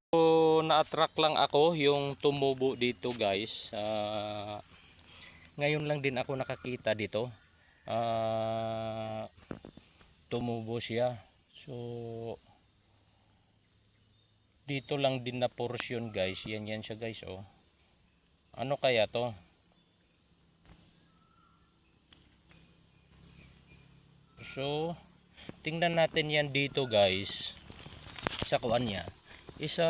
So, na-attract lang ako yung tumubo dito guys. Ngayon lang din ako nakakita dito. Tumubo siya. So, dito lang din na portion guys. Yan siya guys oh. Ano kaya to? So, tingnan natin yan dito guys. Sa kuan niya. Isa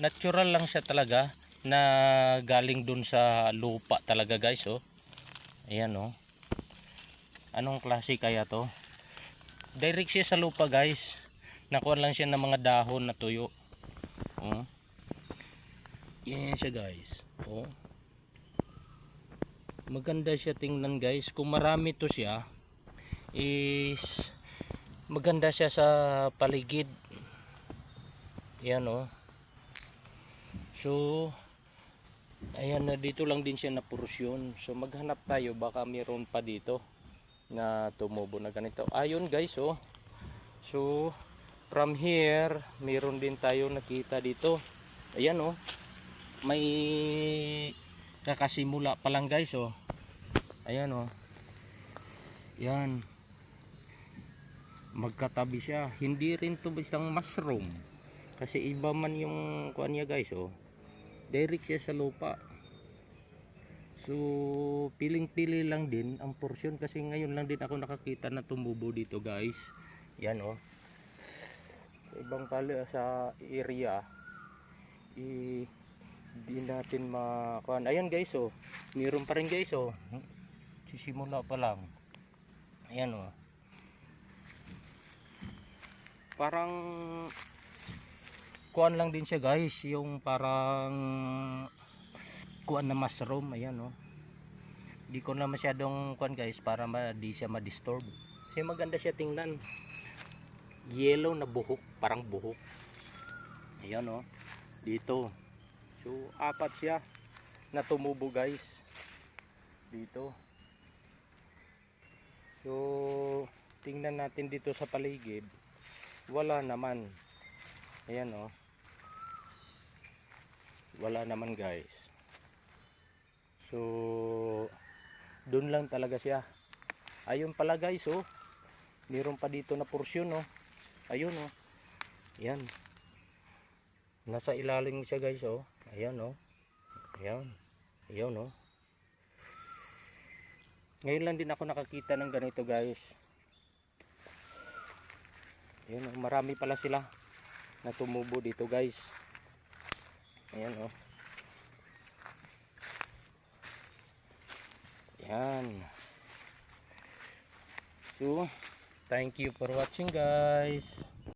natural lang siya talaga na galing dun sa lupa talaga guys oh. Ayan oh. Anong klase kaya to? Direct siya sa lupa guys. Nakuha lang siya ng mga dahon na tuyo. Oh. Yan siya guys. Oh. Maganda siya tingnan guys. Kung marami to siya is maganda siya sa paligid. Yan oh. So ayan na, dito lang din siya na porsyon. So maghanap tayo, baka mayroon pa dito na tumubo na ganito. Ayun guys oh. So from here mayroon din tayo nakita dito. Ayan oh. May kakasimula pa lang guys oh. Ayan oh. Yan. Magkatabi siya. Hindi rin to isang mushroom. Kasi iba man yung kuan niya guys oh. Direct siya sa lupa. So piling-pili lang din ang porsyon kasi ngayon lang din ako nakakita na tumubo dito guys. Yan oh. Sa ibang kali sa area di natin makuan. Ayan guys oh. Meron pa rin guys oh. Sisimula pa lang. Ayan oh. Parang kuan lang din siya guys, yung parang kuan na mushroom. Ayan oh. Di ko na masyadong kuan guys para di siya ma-disturb. Kasi maganda siya tingnan. Yellow na buhok, parang buhok. Ayan oh. Dito. So apat siya na tumubo guys. Dito. So tingnan natin dito sa paligid. Wala naman. Ayan oh. Wala naman guys. So doon lang talaga siya. Ayun pala guys oh. Meron pa dito na porsyon oh. Ayun oh. Ayan. Nasa ilalim siya guys oh. Ayan oh. Ayan. Ayan oh. Ngayon lang din ako nakakita ng ganito guys. Ayan oh. Marami pala sila na tumubo dito guys. Ayan oh. Ayan. So thank you for watching guys.